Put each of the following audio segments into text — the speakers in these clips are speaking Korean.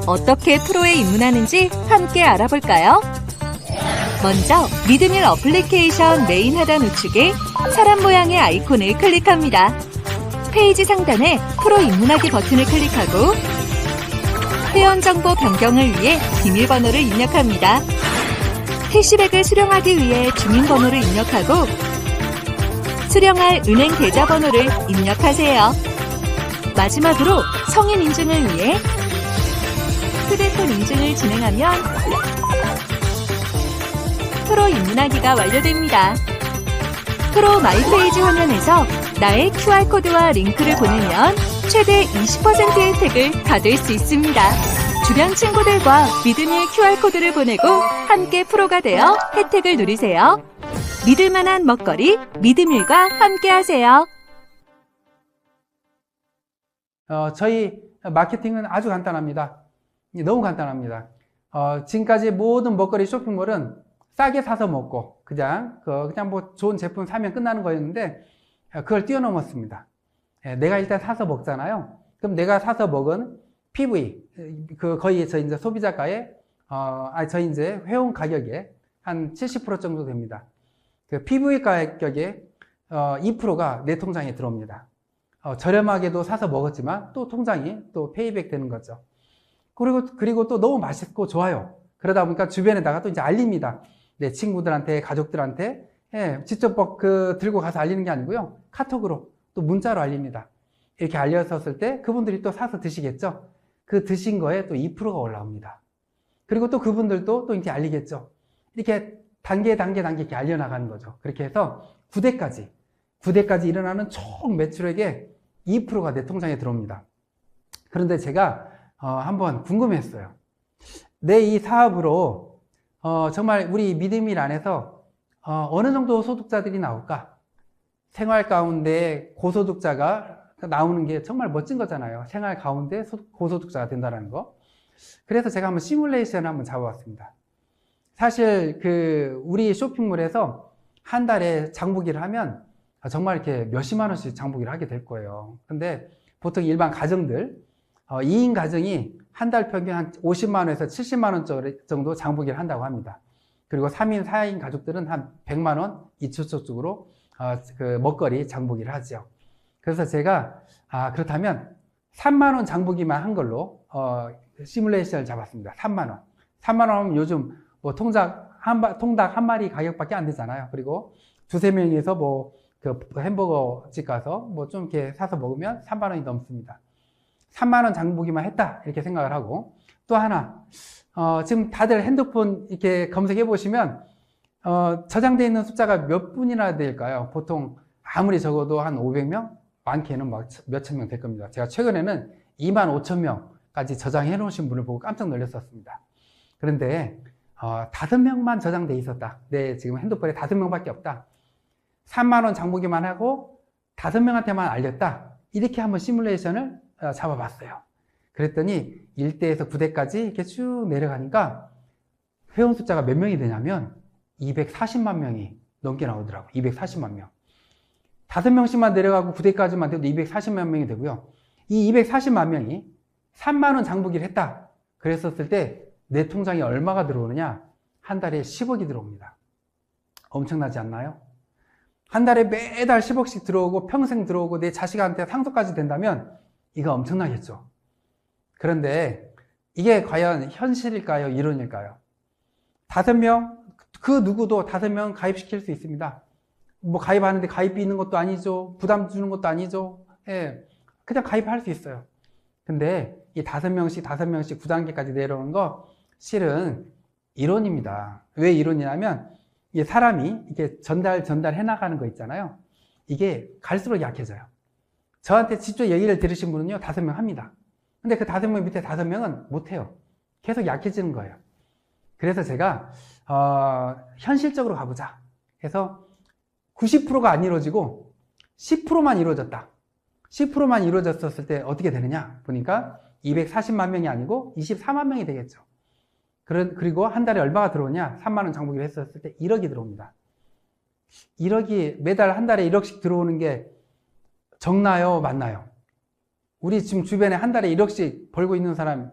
어떻게 프로에 입문하는지 함께 알아볼까요? 먼저 믿음일 어플리케이션 메인 하단 우측에 사람 모양의 아이콘을 클릭합니다. 페이지 상단에 프로 입문하기 버튼을 클릭하고 회원정보 변경을 위해 비밀번호를 입력합니다. 캐시백을 수령하기 위해 주민번호를 입력하고 수령할 은행 계좌번호를 입력하세요. 마지막으로 성인 인증을 위해 휴대폰 인증을 진행하면 프로 입문하기가 완료됩니다. 프로 마이페이지 화면에서 나의 QR코드와 링크를 보내면 최대 20% 혜택을 받을 수 있습니다. 주변 친구들과 믿음일 QR코드를 보내고 함께 프로가 되어 혜택을 누리세요. 믿을만한 먹거리 믿음일과 함께하세요. 저희 마케팅은 아주 간단합니다. 너무 간단합니다. 지금까지 모든 먹거리 쇼핑몰은 싸게 사서 먹고 그냥 뭐 좋은 제품 사면 끝나는 거였는데 그걸 뛰어넘었습니다. 내가 일단 사서 먹잖아요. 그럼 내가 사서 먹은 PV 거의 저 이제 소비자가의 저희 이제 회원 가격의 한 70% 정도 됩니다. 그 PV 가격의 2%가 내 통장에 들어옵니다. 저렴하게도 사서 먹었지만 또 통장이 또 페이백 되는 거죠. 그리고 또 너무 맛있고 좋아요. 그러다 보니까 주변에다가 또 이제 알립니다. 내 친구들한테, 가족들한테, 직접 들고 가서 알리는 게 아니고요. 카톡으로 또 문자로 알립니다. 이렇게 알렸었을 때 그분들이 또 사서 드시겠죠. 그 드신 거에 또 2%가 올라옵니다. 그리고 또 그분들도 또 이렇게 알리겠죠. 이렇게 단계 이렇게 알려나가는 거죠. 그렇게 해서 9대까지 일어나는 총 매출액의 2%가 내 통장에 들어옵니다. 그런데 제가 한번 궁금했어요. 내 이 사업으로 정말 우리 믿음일 안에서 어느 정도 소득자들이 나올까? 생활 가운데 고소득자가 나오는 게 정말 멋진 거잖아요. 생활 가운데 고소득자가 된다는 거. 그래서 제가 한번 시뮬레이션을 한번 잡아봤습니다. 사실 우리 쇼핑몰에서 한 달에 장보기를 하면 정말 이렇게 몇십만 원씩 장보기를 하게 될 거예요. 근데 보통 일반 가정들 2인 가정이 한 달 평균 한 50만 원에서 70만 원 정도 장보기를 한다고 합니다. 그리고 3인, 4인 가족들은 한 100만 원 이초적으로 먹거리 장보기를 하죠. 그래서 제가 그렇다면 3만 원 장보기만 한 걸로 시뮬레이션을 잡았습니다. 3만 원. 3만 원 하면 요즘 뭐 통닭 한 마리 가격밖에 안 되잖아요. 그리고 두세 명이서 햄버거 집 가서 뭐 좀 이렇게 사서 먹으면 3만 원이 넘습니다. 3만 원 장보기만 했다 이렇게 생각을 하고 또 하나 지금 다들 핸드폰 이렇게 검색해 보시면 저장되어 있는 숫자가 몇 분이나 될까요? 보통 아무리 적어도 한 500명? 많게는 막 몇천 명 될 겁니다. 제가 최근에는 2만 5천 명까지 저장해 놓으신 분을 보고 깜짝 놀랐었습니다. 그런데 5명만 저장돼 있었다. 내 지금 핸드폰에 5명밖에 없다. 3만 원 장보기만 하고 5명한테만 알렸다. 이렇게 한번 시뮬레이션을 잡아봤어요. 그랬더니 1대에서 9대까지 이렇게 쭉 내려가니까 회원 숫자가 몇 명이 되냐면 240만 명이 넘게 나오더라고요. 240만 명. 5명씩만 내려가고 9대까지만 돼도 240만 명이 되고요. 이 240만 명이 3만 원 장보기를 했다. 그랬었을 때 내 통장에 얼마가 들어오느냐? 한 달에 10억이 들어옵니다. 엄청나지 않나요? 한 달에 매달 10억씩 들어오고 평생 들어오고 내 자식한테 상속까지 된다면 이거 엄청나겠죠. 그런데 이게 과연 현실일까요? 이론일까요? 5명, 그 누구도 5명 가입시킬 수 있습니다. 뭐 가입하는데 가입비 있는 것도 아니죠. 부담 주는 것도 아니죠. 그냥 가입할 수 있어요. 근데 이 5명씩 9단계까지 내려오는 거 실은 이론입니다. 왜 이론이냐면 이게 사람이 이렇게 전달해 나가는 거 있잖아요. 이게 갈수록 약해져요. 저한테 직접 얘기를 들으신 분은요, 5명 합니다. 근데 그 5명 밑에 5명은 못해요. 계속 약해지는 거예요. 그래서 제가, 현실적으로 가보자. 해서 90%가 안 이루어지고 10%만 이루어졌다. 10%만 이루어졌을 때 어떻게 되느냐? 보니까 240만 명이 아니고 24만 명이 되겠죠. 그리고 한 달에 얼마가 들어오냐? 3만 원 장보기를 했었을 때 1억이 들어옵니다. 1억이 매달 한 달에 1억씩 들어오는 게 적나요? 맞나요? 우리 지금 주변에 한 달에 1억씩 벌고 있는 사람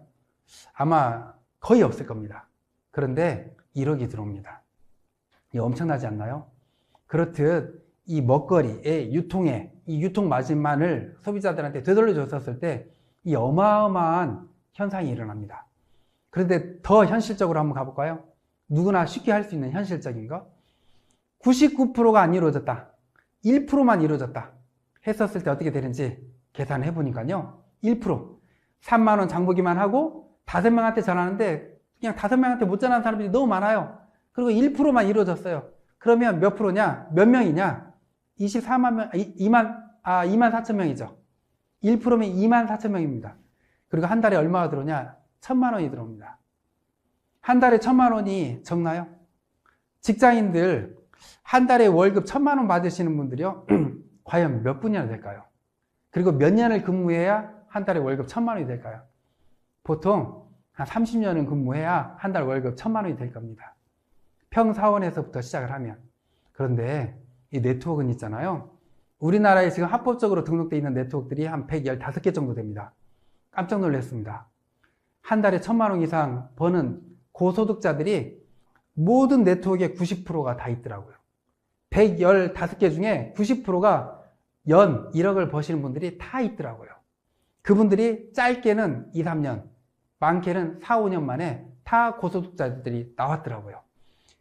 아마 거의 없을 겁니다. 그런데 1억이 들어옵니다. 이거 엄청나지 않나요? 그렇듯 이 먹거리의 유통에 이 유통 마진만을 소비자들한테 되돌려 줬었을 때 이 어마어마한 현상이 일어납니다. 그런데 더 현실적으로 한번 가볼까요? 누구나 쉽게 할 수 있는 현실적인 거. 99%가 안 이루어졌다. 1%만 이루어졌다. 했었을 때 어떻게 되는지 계산해 보니까요. 1%. 3만 원 장보기만 하고 5명한테 전하는데 그냥 5명한테 못 전하는 사람들이 너무 많아요. 그리고 1%만 이루어졌어요. 그러면 몇 프로냐? 몇 명이냐? 24만 명, 2만 4천 명이죠. 1%면 2만 4천 명입니다. 그리고 한 달에 얼마가 들어오냐? 1,000만 원이 들어옵니다. 한 달에 1,000만 원이 적나요? 직장인들 한 달에 월급 1,000만 원 받으시는 분들이요. 과연 몇 분이나 될까요? 그리고 몇 년을 근무해야 한 달에 월급 1,000만 원이 될까요? 보통 한 30년은 근무해야 한 달 월급 1,000만 원이 될 겁니다. 평사원에서부터 시작을 하면. 그런데 이 네트워크는 있잖아요. 우리나라에 지금 합법적으로 등록되어 있는 네트워크들이 한 115개 정도 됩니다. 깜짝 놀랐습니다. 한 달에 1,000만 원 이상 버는 고소득자들이 모든 네트워크의 90%가 다 있더라고요. 115개 중에 90%가 연 1억을 버시는 분들이 다 있더라고요. 그분들이 짧게는 2, 3년, 많게는 4, 5년 만에 다 고소득자들이 나왔더라고요.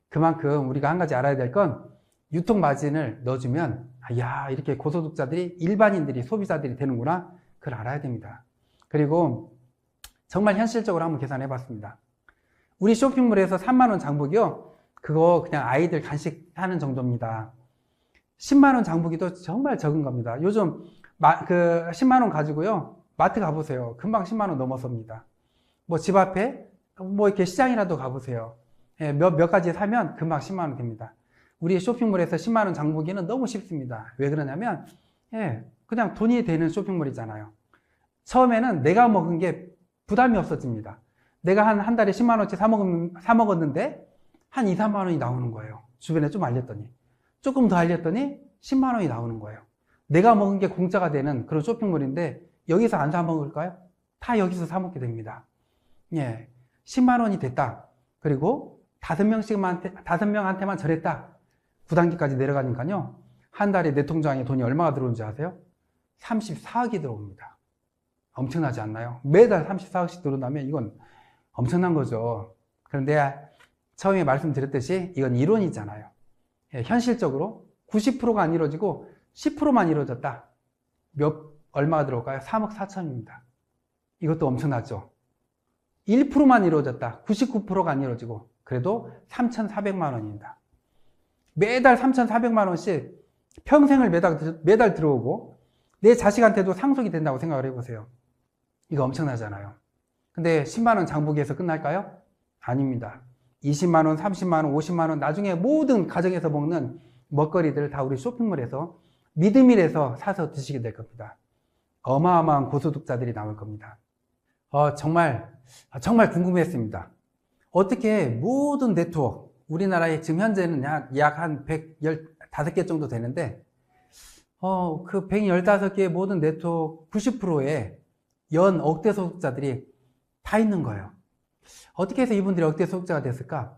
그만큼 우리가 한 가지 알아야 될 건 유통 마진을 넣어주면 야, 이렇게 고소득자들이 일반인들이 소비자들이 되는구나. 그걸 알아야 됩니다. 그리고 정말 현실적으로 한번 계산해 봤습니다. 우리 쇼핑몰에서 3만 원 장보기요. 그거 그냥 아이들 간식 하는 정도입니다. 10만 원 장보기도 정말 적은 겁니다. 요즘 그 10만 원 가지고요. 마트 가보세요. 금방 10만 원 넘어섭니다. 뭐 집 앞에 뭐 이렇게 시장이라도 가보세요. 예, 몇 가지 사면 금방 10만 원 됩니다. 우리 쇼핑몰에서 10만 원 장보기는 너무 쉽습니다. 왜 그러냐면 그냥 돈이 되는 쇼핑몰이잖아요. 처음에는 내가 먹은 게 부담이 없어집니다. 내가 한 달에 10만 원치 사 먹었는데 한 2, 3만 원이 나오는 거예요. 주변에 좀 알렸더니. 조금 더 알렸더니 10만 원이 나오는 거예요. 내가 먹은 게 공짜가 되는 그런 쇼핑몰인데 여기서 안 사 먹을까요? 다 여기서 사 먹게 됩니다. 10만 원이 됐다. 그리고 5명한테만 절했다. 9단계까지 내려가니까요. 한 달에 내 통장에 돈이 얼마가 들어오는지 아세요? 34억이 들어옵니다. 엄청나지 않나요? 매달 34억씩 들어온다면 이건 엄청난 거죠. 그런데 처음에 말씀드렸듯이 이건 이론이잖아요. 현실적으로 90%가 안 이루어지고 10%만 이루어졌다. 얼마가 들어올까요? 3억 4천입니다. 이것도 엄청나죠. 1%만 이루어졌다. 99%가 안 이루어지고 그래도 3,400만 원입니다. 매달 3,400만 원씩 평생을 매달 들어오고 내 자식한테도 상속이 된다고 생각을 해보세요. 이거 엄청나잖아요. 근데 10만 원 장보기에서 끝날까요? 아닙니다. 20만 원, 30만 원, 50만 원 나중에 모든 가정에서 먹는 먹거리들 다 우리 쇼핑몰에서 미드밀에서 사서 드시게 될 겁니다. 어마어마한 고소득자들이 나올 겁니다. 정말 궁금했습니다. 어떻게 모든 네트워크 우리나라에 지금 현재는 약 한 115개 정도 되는데 그 115개의 모든 네트워크 90%의 연 억대 소득자들이 다 있는 거예요. 어떻게 해서 이분들이 억대 소득자가 됐을까?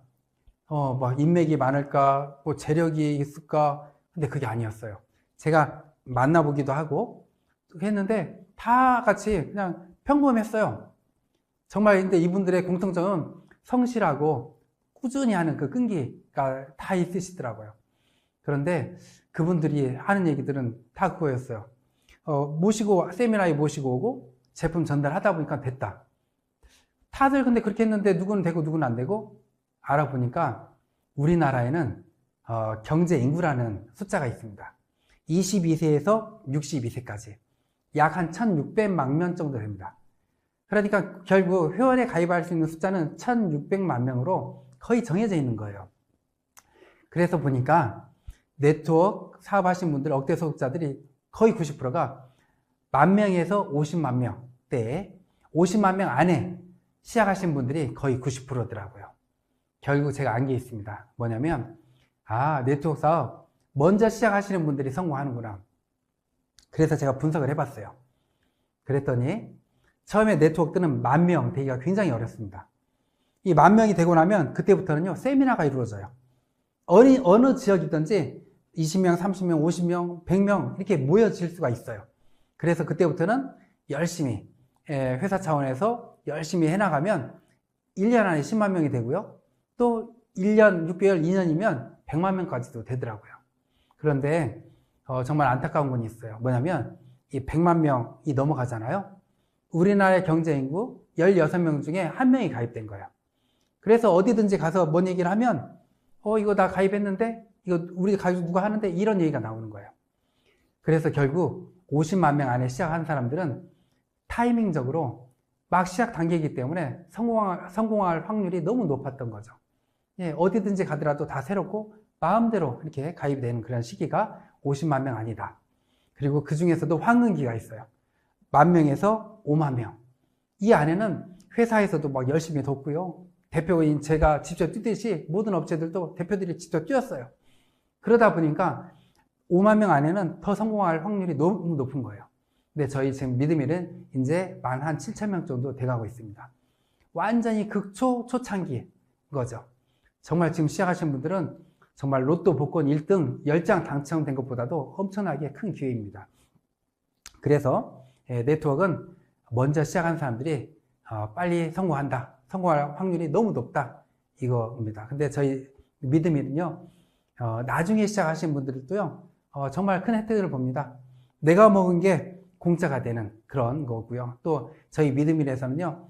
막 인맥이 많을까? 뭐 재력이 있을까? 근데 그게 아니었어요. 제가 만나보기도 하고 했는데 다 같이 그냥 평범했어요. 정말 근데 이분들의 공통점은 성실하고 꾸준히 하는 그 끈기가 다 있으시더라고요. 그런데 그분들이 하는 얘기들은 다 그거였어요. 세미나에 모시고 오고 제품 전달하다 보니까 됐다. 다들 근데 그렇게 했는데 누구는 되고 누구는 안 되고 알아보니까 우리나라에는 경제 인구라는 숫자가 있습니다. 22세에서 62세까지 약 한 1,600만 명 정도 됩니다. 그러니까 결국 회원에 가입할 수 있는 숫자는 1,600만 명으로 거의 정해져 있는 거예요. 그래서 보니까 네트워크 사업하신 분들 억대 소득자들이 거의 90%가 10,000명에서 50만 명대에 50만 명 안에 시작하신 분들이 거의 90%더라고요. 결국 제가 안 게 있습니다. 뭐냐면 네트워크 사업 먼저 시작하시는 분들이 성공하는구나. 그래서 제가 분석을 해봤어요. 그랬더니 처음에 네트워크들은 10,000명 되기가 굉장히 어렵습니다. 이 10,000명이 되고 나면 그때부터는요, 세미나가 이루어져요. 어느 지역이든지 20명, 30명, 50명, 100명 이렇게 모여질 수가 있어요. 그래서 그때부터는 열심히 회사 차원에서 열심히 해나가면 1년 안에 10만 명이 되고요. 또 1년, 6개월, 2년이면 100만 명까지도 되더라고요. 그런데 정말 안타까운 건 있어요. 뭐냐면 이 100만 명이 넘어가잖아요. 우리나라의 경제 인구 16명 중에 1명이 가입된 거예요. 그래서 어디든지 가서 뭔 얘기를 하면 이거 나 가입했는데 이거 우리 가족 누가 하는데 이런 얘기가 나오는 거예요. 그래서 결국 50만 명 안에 시작한 사람들은 타이밍적으로 막 시작 단계이기 때문에 성공할 확률이 너무 높았던 거죠. 예, 어디든지 가더라도 다 새롭고 마음대로 이렇게 가입이 되는 그런 시기가 50만 명 아니다. 그리고 그 중에서도 황금기가 있어요. 10,000명에서 5만 명. 이 안에는 회사에서도 막 열심히 돕고요. 대표인 제가 직접 뛰듯이 모든 업체들도 대표들이 직접 뛰었어요. 그러다 보니까 5만 명 안에는 더 성공할 확률이 너무 높은 거예요. 근데 저희 지금 믿음일은 이제 한 7,000명 정도 돼가고 있습니다. 완전히 초창기인 거죠. 정말 지금 시작하신 분들은 정말 로또 복권 1등 10장 당첨된 것보다도 엄청나게 큰 기회입니다. 그래서 네트워크는 먼저 시작한 사람들이 빨리 성공한다. 성공할 확률이 너무 높다. 이거입니다. 근데 저희 믿음일은요, 나중에 시작하신 분들도요, 정말 큰 혜택을 봅니다. 내가 먹은 게 공짜가 되는 그런 거고요. 또 저희 믿음일에서는요,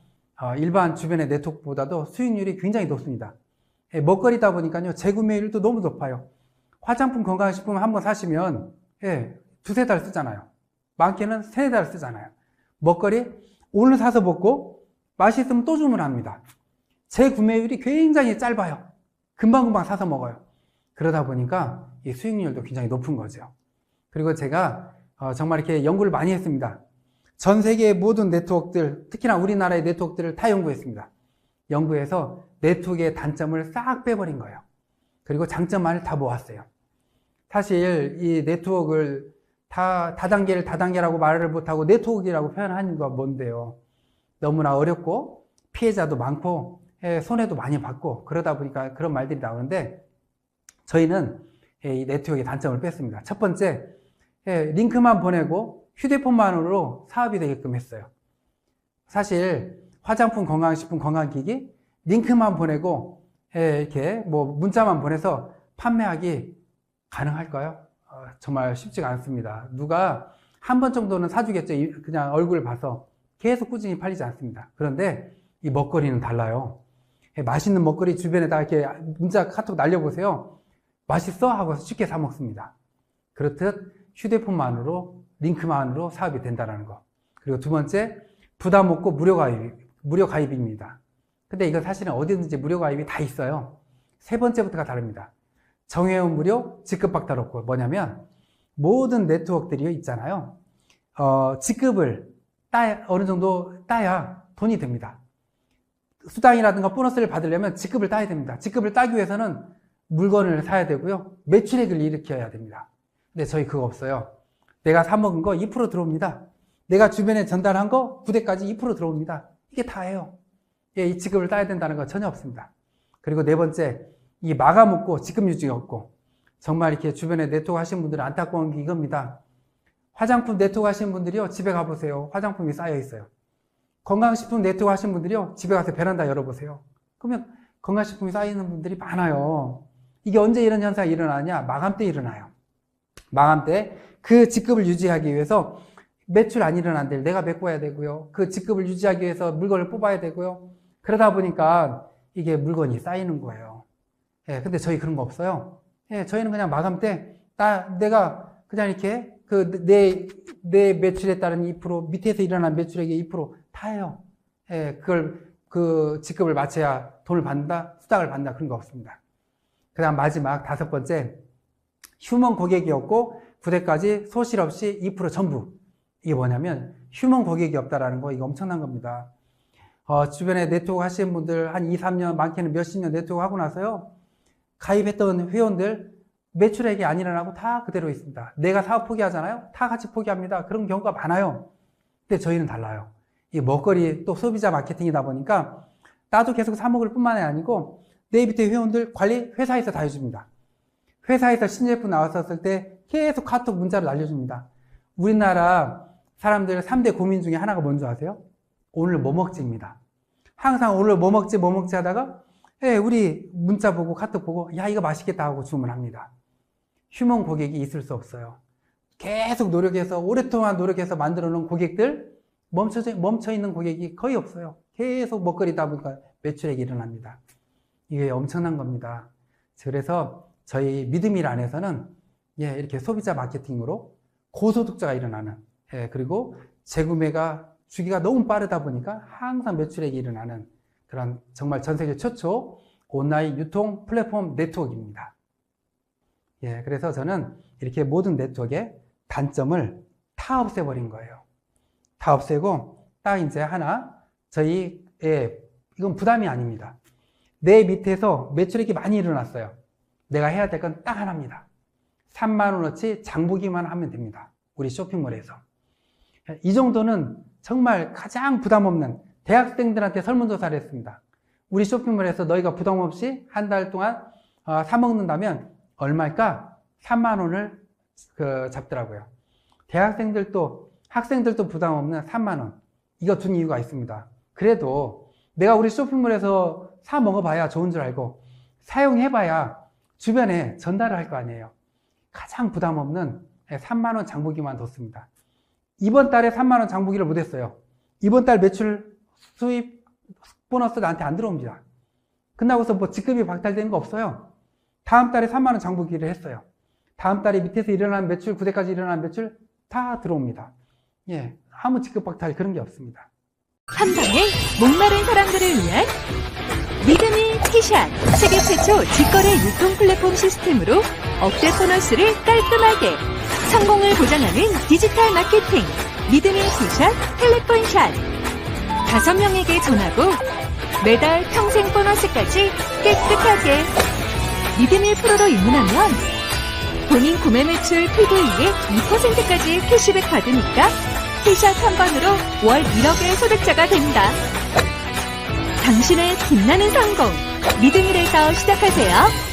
일반 주변의 네트워크보다도 수익률이 굉장히 높습니다. 먹거리다 보니까요, 재구매율도 너무 높아요. 화장품 건강식품 한번 사시면, 두세 달 쓰잖아요. 많게는 세네 달 쓰잖아요. 먹거리, 오늘 사서 먹고, 맛있으면 또 주문합니다. 재구매율이 굉장히 짧아요. 금방금방 사서 먹어요. 그러다 보니까 이 수익률도 굉장히 높은 거죠. 그리고 제가 정말 이렇게 연구를 많이 했습니다. 전 세계의 모든 네트워크들, 특히나 우리나라의 네트워크들을 다 연구했습니다. 연구해서 네트워크의 단점을 싹 빼버린 거예요. 그리고 장점만을 다 모았어요. 사실 이 네트워크를 다단계라고 말을 못하고 네트워크라고 표현하는 건 뭔데요? 너무나 어렵고 피해자도 많고 손해도 많이 받고 그러다 보니까 그런 말들이 나오는데 저희는 이 네트워크의 단점을 뺐습니다. 첫 번째, 링크만 보내고 휴대폰만으로 사업이 되게끔 했어요. 사실 화장품, 건강식품, 건강기기 링크만 보내고 이렇게 뭐 문자만 보내서 판매하기 가능할까요? 정말 쉽지가 않습니다. 누가 한 번 정도는 사주겠죠. 그냥 얼굴 봐서 계속 꾸준히 팔리지 않습니다. 그런데 이 먹거리는 달라요. 맛있는 먹거리 주변에다 이렇게 문자 카톡 날려보세요. 맛있어? 하고 쉽게 사 먹습니다. 그렇듯 휴대폰만으로 링크만으로 사업이 된다는 거. 그리고 두 번째, 부담 없고 무료 가입입니다. 근데 이거 사실은 어디든지 무료 가입이 다 있어요. 세 번째부터가 다릅니다. 정회원 무료, 직급박탈 없고 뭐냐면 모든 네트워크들이 있잖아요. 직급을 어느 정도 따야 돈이 됩니다. 수당이라든가 보너스를 받으려면 직급을 따야 됩니다. 직급을 따기 위해서는 물건을 사야 되고요. 매출액을 일으켜야 됩니다. 근데 저희 그거 없어요. 내가 사먹은 거 2% 들어옵니다. 내가 주변에 전달한 거 부대까지 2% 들어옵니다. 이게 다예요. 이 직급을 따야 된다는 거 전혀 없습니다. 그리고 네 번째, 이 마감 없고 직급 유지가 없고 정말 이렇게 주변에 네트워크 하시는 분들은 안타까운 게 이겁니다. 화장품 네트워크 하시는 분들이요, 집에 가보세요. 화장품이 쌓여 있어요. 건강식품 네트워크 하시는 분들이요, 집에 가서 베란다 열어보세요. 그러면 건강식품이 쌓이는 분들이 많아요. 이게 언제 이런 현상이 일어나냐? 마감 때 일어나요. 마감 때 그 직급을 유지하기 위해서 매출 안 일어난 데를 내가 메꿔야 되고요. 그 직급을 유지하기 위해서 물건을 뽑아야 되고요. 그러다 보니까 이게 물건이 쌓이는 거예요. 근데 저희 그런 거 없어요. 저희는 그냥 마감 때 내가 그냥 이렇게 내 매출에 따른 2% 밑에서 일어난 매출액의 2% 다예요. 그걸 그 직급을 맞춰야 돈을 받는다, 수당을 받는다 그런 거 없습니다. 그다음 마지막 다섯 번째, 휴먼 고객이 없고 부대까지 소실 없이 2% 전부. 이게 뭐냐면 휴먼 고객이 없다라는 거, 이거 엄청난 겁니다. 주변에 네트워크 하시는 분들 한 2, 3년, 많게는 몇십 년 네트워크 하고 나서요, 가입했던 회원들 매출액이 안 일어나고 다 그대로 있습니다. 내가 사업 포기하잖아요? 다 같이 포기합니다. 그런 경우가 많아요. 근데 저희는 달라요. 이 먹거리 또 소비자 마케팅이다 보니까 나도 계속 사 먹을 뿐만이 아니고 내 밑에 회원들 관리 회사에서 다 해줍니다. 회사에서 신제품 나왔었을 때 계속 카톡 문자를 날려줍니다. 우리나라 사람들 3대 고민 중에 하나가 뭔지 아세요? 오늘 뭐 먹지입니다. 항상 오늘 뭐 먹지 하다가 우리 문자 보고 카톡 보고 야 이거 맛있겠다 하고 주문합니다. 휴먼 고객이 있을 수 없어요. 계속 노력해서 오랫동안 노력해서 만들어 놓은 고객들 멈춰 있는 고객이 거의 없어요. 계속 먹거리다 보니까 매출액이 일어납니다. 이게 엄청난 겁니다. 그래서 저희 믿음일 안에서는 이렇게 소비자 마케팅으로 고소득자가 일어나는 그리고 재구매가 주기가 너무 빠르다 보니까 항상 매출액이 일어나는 그런 정말 전 세계 최초 온라인 유통 플랫폼 네트워크입니다. 그래서 저는 이렇게 모든 네트워크의 단점을 다 없애버린 거예요. 다 없애고 딱 이제 하나 이건 부담이 아닙니다. 내 밑에서 매출액이 많이 일어났어요. 내가 해야 될 건 딱 하나입니다. 3만 원어치 장보기만 하면 됩니다. 우리 쇼핑몰에서. 이 정도는 정말 가장 부담 없는 대학생들한테 설문조사를 했습니다. 우리 쇼핑몰에서 너희가 부담 없이 한 달 동안 사 먹는다면 얼마일까? 3만 원을 잡더라고요. 학생들도 부담 없는 3만 원. 이거 둔 이유가 있습니다. 그래도 내가 우리 쇼핑몰에서 사 먹어봐야 좋은 줄 알고 사용해봐야 주변에 전달을 할 거 아니에요. 가장 부담 없는 3만 원 장보기만 뒀습니다. 이번 달에 3만 원 장보기를 못했어요. 이번 달 매출 수입 보너스 나한테 안 들어옵니다. 끝나고서 뭐 직급이 박탈되는 거 없어요. 다음 달에 3만 원 장보기를 했어요. 다음 달에 밑에서 일어나는 매출, 9대까지 일어나는 매출 다 들어옵니다. 아무 직급 박탈 그런 게 없습니다. 한 방에 목마른 사람들을 위한 믿음이 티샷, 세계 최초 직거래 유통 플랫폼 시스템으로 억대 보너스를 깔끔하게 성공을 보장하는 디지털 마케팅 믿음이 티샷 텔레폰샷 5명에게 전하고 매달 평생 보너스까지 깨끗하게 믿음이 프로로 입문하면 본인 구매 매출 PV에 2%까지 캐시백 받으니까 티샷 한 번으로 월 1억의 소득자가 됩니다. 당신의 빛나는 성공, 믿음일에서 시작하세요.